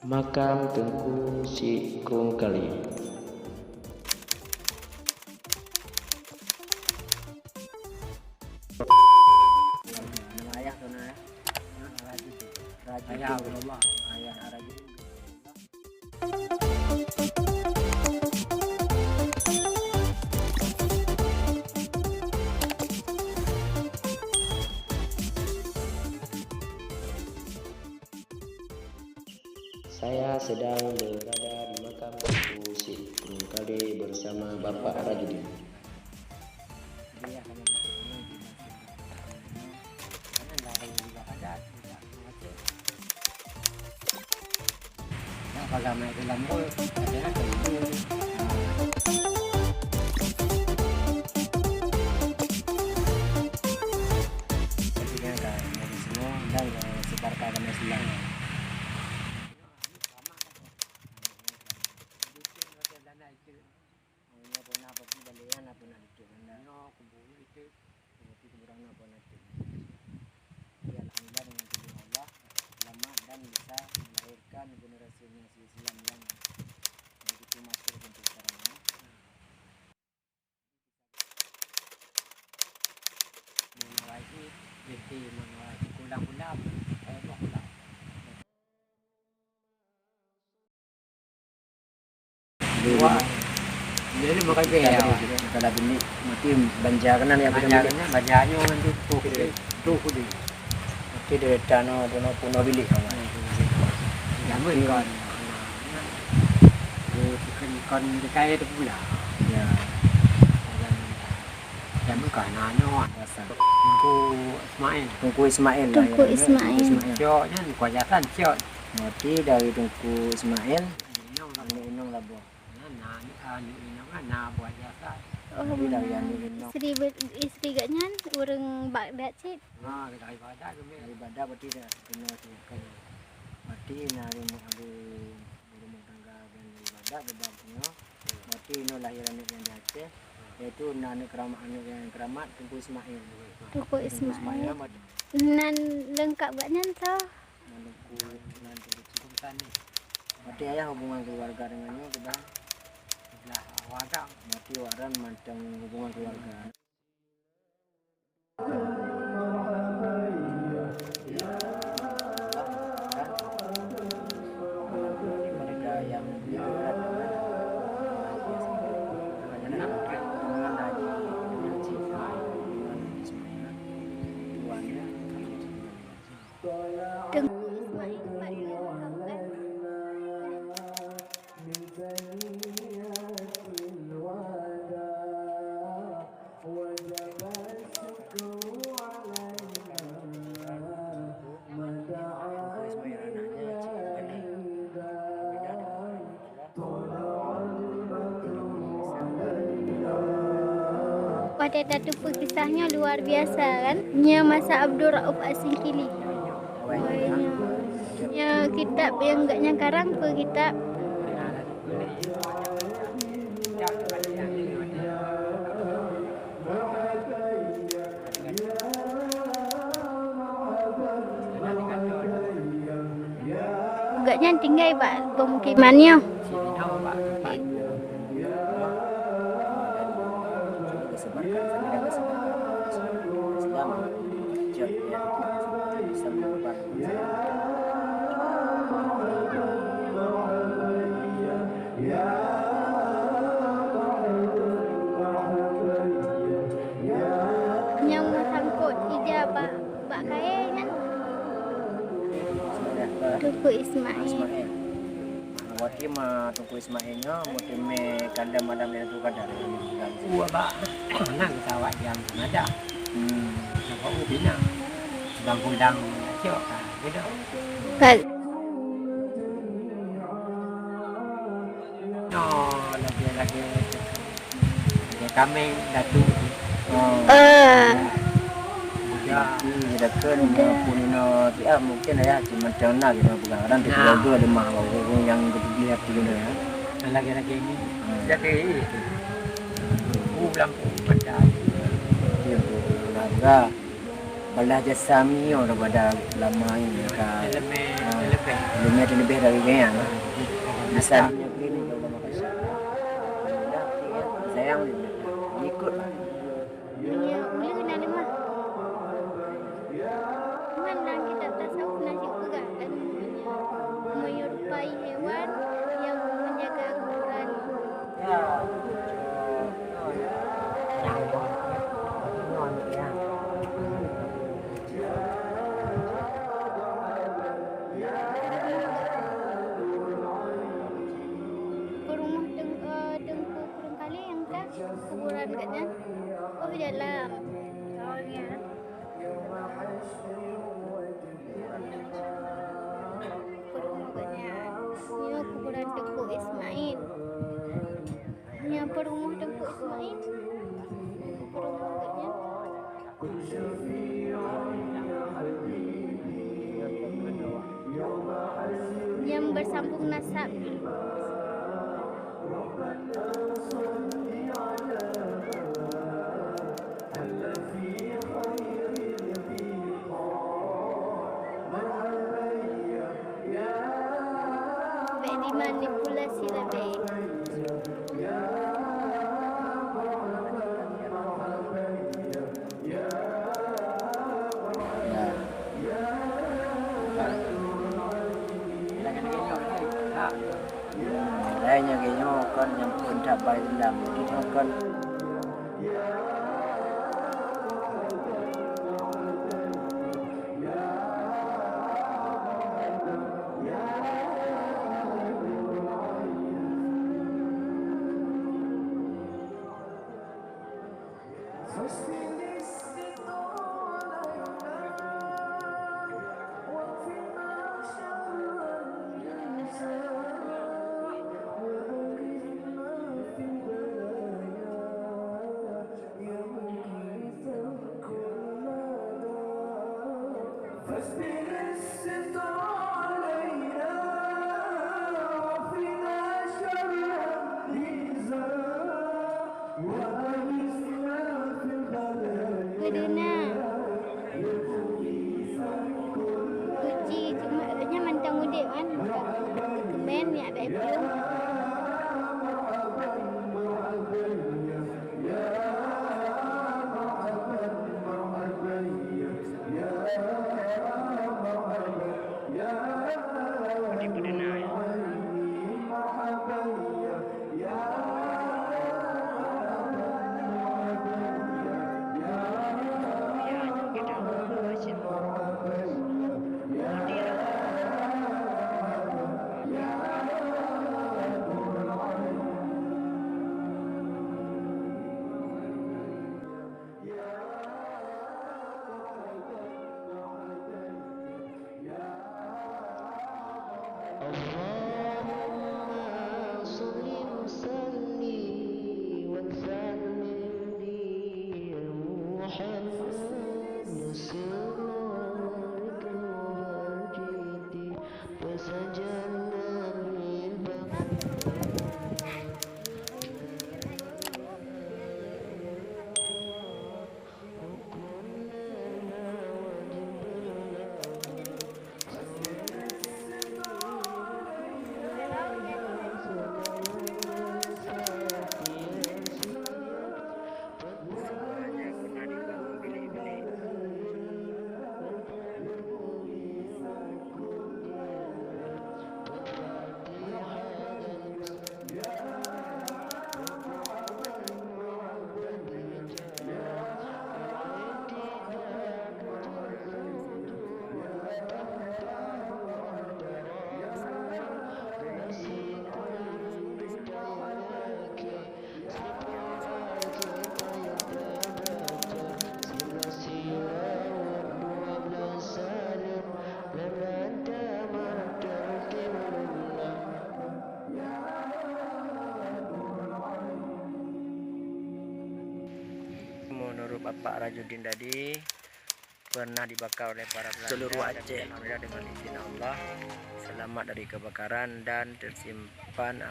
Makam Tengku Si Kung Kali. Ayah tu nak Ayah Allah. Ayah Raji. Saya sedang berada di makam Tengku Si Kung Kali bersama Bapak Rajudin. Dia akan bertemu di karena dari juga ada tidak macam. Nah, kalau mai dalam mall ada nak itu. Jadi kan dari semua dan sebarkan agama Islam. Bisa melahirkan generasi Islam yang begitu masuk untuk sekarang ini. Menawaki, jadi menawaki kulang-kulang, kulang. Dua, jadi makan kaya. Kalau bini mati banja kanan ya banjanya nanti tuh kudi. Mati dari tanah puno bilik kawan. Jamun kon. Kon kaya tu pula. Ya. Jamun kon nano biasa. Tungku Ismail. Jo nya kuajatan cio. Mati dari Tungku Ismail. Inong labo. Na buat jasa. Isteri gaknya orang Baghdad cik. Dari Baghdad berarti dah kena kan. Mati nari rumah tangga dan ibadat bebabnya. Mati no lahiran yang di Aceh, iaitu anak keramat Tengku Ismail. Tengku Ismail. Nan lengkap gaknya tau. Mati ayah hubungan keluarga dengannya sudah wadah. Mati waran macam hubungan keluarga. Tengku Ismail pada kan. Pada datu kisahnya luar biasa kan. Nya masa Abdul Rauf As-Singkili. Nya kitab yang gaknya karang pe kitab. Gaknya tinggal pak pemukimannya. Yang sangkut ijabah bak kaya kan. Tengku Ismail. Waktu mah Tengku Ismailnya mungkin me kandam madam dia tu kadar. Ba. Nang sawat yang ada. Nampak ubina. Bang-bang ciok gitu. Kal. No, lagi. Dia kami datu. Ya, tidak kena punya dia mungkin ya cuma cina gitu bukan kadang di keluarga ada mahal yang dilihat gitu ya. Lagi ini jadi lampu pada itu keluarga balas jasa mio daripada lama ini kan. Lebih dari yang jasa mio ini kalau makan sayang ikut Ya, boleh kena ada mah. Mana kita tasawuf nasi pegang dan menyerupai hewan yang menjaga kuburan. ya. Perumah Tengku Kurung Kali yang kah kuburan katnya. Oh di dalam. Oh ya. Perumah katnya. Ya kuburan Tengku Ismail. Ya perumah Tengku Ismail. Perumah katnya. Yang bersambung nasab. Baik dimanipulasi lebih. Lainnya kayaknya kan yang pun capai dalam itu kan Kedena. Kuci cuma katanya mantang udik kan. Kemen ya ada itu. menurut Bapak Rajudin tadi pernah dibakar oleh para Belanda seluruh Aceh. Alhamdulillah dengan izin Allah selamat dari kebakaran dan tersimpan